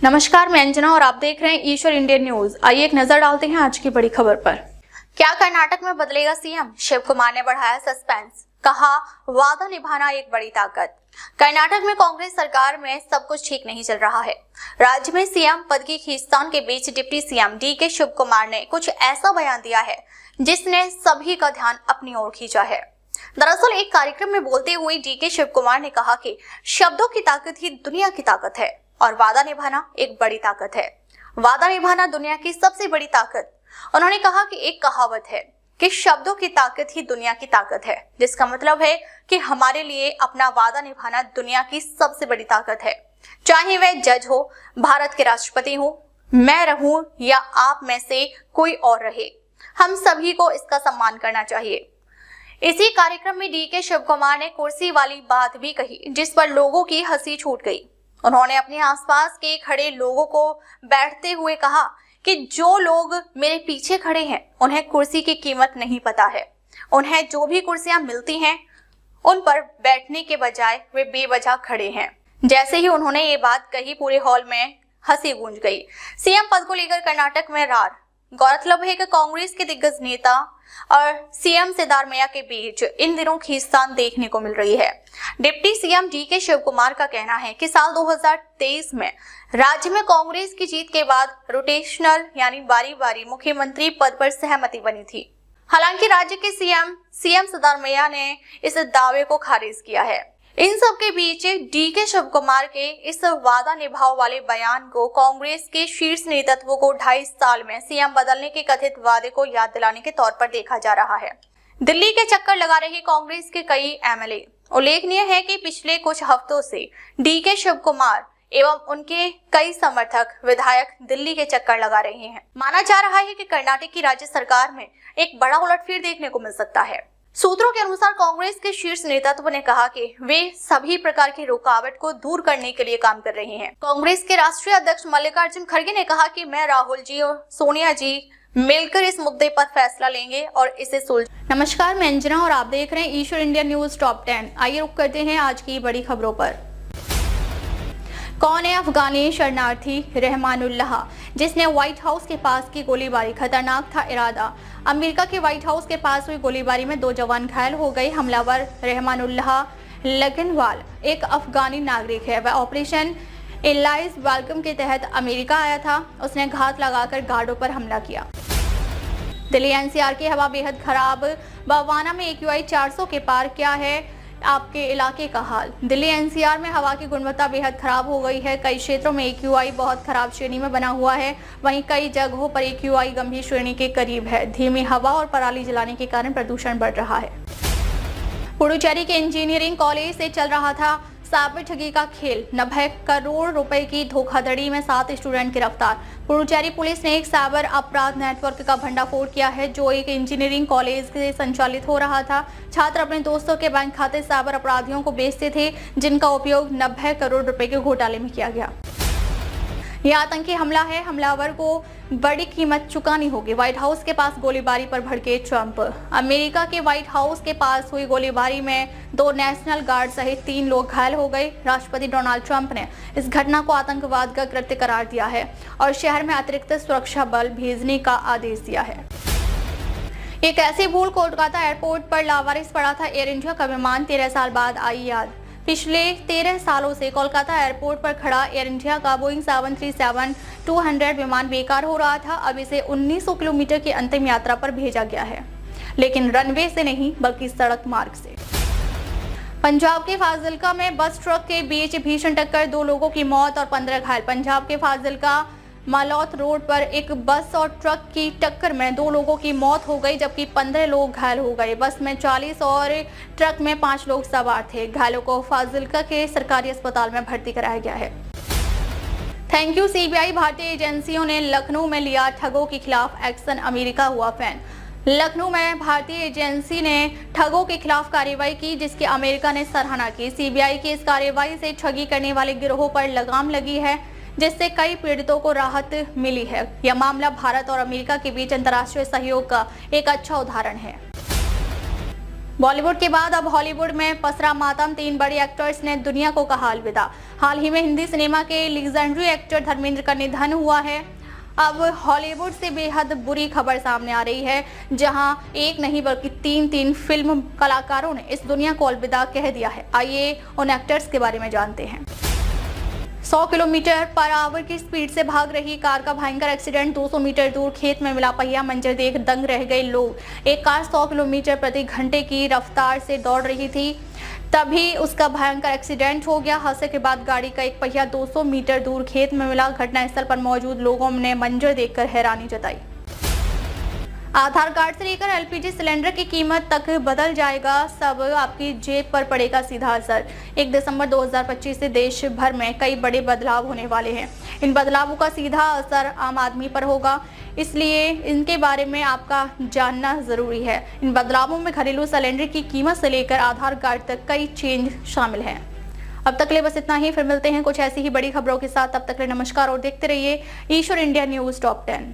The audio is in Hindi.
नमस्कार, मैं अंजना और आप देख रहे हैं ईश्वर इंडियन न्यूज। आइए एक नजर डालते हैं आज की बड़ी खबर पर। क्या कर्नाटक में बदलेगा सीएम? शिव कुमार ने बढ़ाया सस्पेंस, कहा वादा निभाना एक बड़ी ताकत। कर्नाटक में कांग्रेस सरकार में सब कुछ ठीक नहीं चल रहा है। राज्य में सीएम पद की खींचतान के बीच deputy CM DK Shivakumar ने कुछ ऐसा बयान दिया है जिसने सभी का ध्यान अपनी ओर खींचा है। दरअसल एक कार्यक्रम में बोलते हुए डीके शिव कुमार ने कहा कि शब्दों की ताकत ही दुनिया की ताकत है और वादा निभाना एक बड़ी ताकत है। वादा निभाना दुनिया की सबसे बड़ी ताकत। उन्होंने कहा कि एक कहावत है कि शब्दों की ताकत ही दुनिया की ताकत है, जिसका मतलब है कि हमारे लिए अपना वादा निभाना दुनिया की सबसे बड़ी ताकत है। चाहे वह जज हो, भारत के राष्ट्रपति हो, मैं रहूं या आप में से कोई और रहे, हम सभी को इसका सम्मान करना चाहिए। इसी कार्यक्रम में डीके शिव कुमार ने कुर्सी वाली बात भी कही, जिस पर लोगों की हंसी छूट गई। उन्होंने अपने आसपास के खड़े लोगों को बैठते हुए कहा कि जो लोग मेरे पीछे खड़े हैं उन्हें कुर्सी की कीमत नहीं पता है। उन्हें जो भी कुर्सियां मिलती हैं उन पर बैठने के बजाय वे बेवजह खड़े हैं। जैसे ही उन्होंने ये बात कही, पूरे हॉल में हंसी गूंज गई। सीएम पद को लेकर कर्नाटक में रार। गौरतलब है कि कांग्रेस के दिग्गज नेता और सीएम सिद्धारमैया के बीच इन दिनों खींचतान देखने को मिल रही है। Deputy CM DK Shivakumar का कहना है कि साल 2023 में राज्य में कांग्रेस की जीत के बाद रोटेशनल यानी बारी बारी मुख्यमंत्री पद पर सहमति बनी थी। हालांकि राज्य के सीएम सिद्धारमैया ने इस दावे को खारिज किया है। इन सब के बीच डीके शिव कुमार के इस वादा निभाव वाले बयान को कांग्रेस के शीर्ष नेतृत्व को 2.5 साल में सीएम बदलने के कथित वादे को याद दिलाने के तौर पर देखा जा रहा है। दिल्ली के चक्कर लगा रहे कांग्रेस के कई एमएलए। उल्लेखनीय है कि पिछले कुछ हफ्तों से डीके शिव कुमार एवं उनके कई समर्थक विधायक दिल्ली के चक्कर लगा रहे हैं। माना जा रहा है कि कर्नाटक की राज्य सरकार में एक बड़ा उलटफेर देखने को मिल सकता है। सूत्रों के अनुसार कांग्रेस के शीर्ष नेतृत्व ने कहा कि वे सभी प्रकार की रुकावट को दूर करने के लिए काम कर रहे हैं। कांग्रेस के राष्ट्रीय अध्यक्ष मल्लिकार्जुन खड़गे ने कहा कि मैं, राहुल जी और सोनिया जी मिलकर इस मुद्दे पर फैसला लेंगे और इसे सुलझ। नमस्कार, मैं अंजना और आप देख रहे हैं ईश्वर इंडिया न्यूज टॉप 10। आइए रुक करते हैं आज की बड़ी खबरों पर। कौन है अफगानी शरणार्थी रहमानुल्लाह, जिसने व्हाइट हाउस के पास की गोलीबारी? खतरनाक था इरादा। अमेरिका के व्हाइट हाउस के पास हुई गोलीबारी में 2 जवान घायल हो गए। हमलावर रहमानुल्लाह लगनवाल एक अफगानी नागरिक है। वह ऑपरेशन एलाइज वेलकम के तहत अमेरिका आया था। उसने घात लगाकर गार्डों पर हमला किया। दिल्ली एनसीआर की हवा बेहद खराब। बवाना में AQI 400 के पार। क्या है आपके इलाके का हाल? दिल्ली एनसीआर में हवा की गुणवत्ता बेहद खराब हो गई है। कई क्षेत्रों में AQI बहुत खराब श्रेणी में बना हुआ है। वहीं कई जगहों पर AQI गंभीर श्रेणी के करीब है। धीमी हवा और पराली जलाने के कारण प्रदूषण बढ़ रहा है। पुडुचेरी के इंजीनियरिंग कॉलेज से चल रहा था साइबर ठगी का खेल। 90 करोड़ रुपए की धोखाधड़ी में 7 स्टूडेंट गिरफ्तार। पुडुचेरी पुलिस ने एक साइबर अपराध नेटवर्क का भंडाफोड़ किया है जो एक इंजीनियरिंग कॉलेज से संचालित हो रहा था। छात्र अपने दोस्तों के बैंक खाते साइबर अपराधियों को बेचते थे, जिनका उपयोग 90 करोड़ रुपए के घोटाले में किया गया। यह आतंकी हमला है। हमलावर को बड़ी कीमत चुकानी होगी। व्हाइट हाउस के पास गोलीबारी पर भड़के ट्रंप। अमेरिका के व्हाइट हाउस के पास हुई गोलीबारी में 2 नेशनल गार्ड सहित 3 लोग घायल हो गए। राष्ट्रपति डोनाल्ड ट्रंप ने इस घटना को आतंकवाद का कृत्य करार दिया है और शहर में अतिरिक्त सुरक्षा बल भेजने का आदेश दिया है। एक ऐसी भूल कोलकाता एयरपोर्ट पर लावारिस पड़ा था एयर इंडिया का विमान। 13 साल बाद आई याद। पिछले 13 सालों से कोलकाता एयरपोर्ट पर खड़ा एयर इंडिया का बोइंग 737-200 विमान बेकार हो रहा था। अब इसे 1900 किलोमीटर की अंतिम यात्रा पर भेजा गया है, लेकिन रनवे से नहीं बल्कि सड़क मार्ग से। पंजाब के फाजिल्का में बस ट्रक के बीच भीषण टक्कर, 2 लोगों की मौत और 15 घायल। पंजाब के फाजिल्का मालौत रोड पर एक बस और ट्रक की टक्कर में 2 लोगों की मौत हो गई, जबकि 15 लोग घायल हो गए। बस में 40 और ट्रक में 5 लोग सवार थे। घायलों को फाजिल्का के सरकारी अस्पताल में भर्ती कराया गया है। Thank you CBI. भारतीय एजेंसियों ने लखनऊ में लिया ठगों के खिलाफ एक्शन। अमेरिका हुआ फैन। लखनऊ में भारतीय एजेंसी ने ठगों के खिलाफ कार्रवाई की, जिसकी अमेरिका ने सराहना की। सीबीआई की इस कार्रवाई से ठगी करने वाले गिरोहों पर लगाम लगी है, जिससे कई पीड़ितों को राहत मिली है। यह मामला भारत और अमेरिका के बीच अंतर्राष्ट्रीय सहयोग का एक अच्छा उदाहरण है। बॉलीवुड के बाद अब हॉलीवुड में पसरा मातम। 3 बड़े एक्टर्स ने दुनिया को कहा अलविदा। हाल ही में हिंदी सिनेमा के लीजेंडरी एक्टर धर्मेंद्र का निधन हुआ है। अब हॉलीवुड से बेहद बुरी खबर सामने आ रही है, जहां एक नहीं बल्कि तीन फिल्म कलाकारों ने इस दुनिया को अलविदा कह दिया है। आइए उन एक्टर्स के बारे में जानते हैं। 100 किलोमीटर पर आवर की स्पीड से भाग रही कार का भयंकर एक्सीडेंट। 200 मीटर दूर खेत में मिला पहिया। मंजर देख दंग रह गए लोग। एक कार 100 किलोमीटर प्रति घंटे की रफ्तार से दौड़ रही थी, तभी उसका भयंकर एक्सीडेंट हो गया। हादसे के बाद गाड़ी का एक पहिया 200 मीटर दूर खेत में मिला। घटनास्थल पर मौजूद लोगों ने मंजर देखकर हैरानी जताई। आधार कार्ड से लेकर एलपीजी सिलेंडर की कीमत तक बदल जाएगा। सब आपकी जेब पर पड़ेगा सीधा असर। 1 दिसंबर 2025 से देश भर में कई बड़े बदलाव होने वाले हैं। इन बदलावों का सीधा असर आम आदमी पर होगा, इसलिए इनके बारे में आपका जानना जरूरी है। इन बदलावों में घरेलू सिलेंडर की कीमत से लेकर आधार कार्ड तक कई चेंज शामिल हैं। अब तक ले बस इतना ही। फिर मिलते हैं कुछ ऐसी ही बड़ी खबरों के साथ। तब तक ले नमस्कार और देखते रहिए ईश्वर इंडिया न्यूज टॉप 10।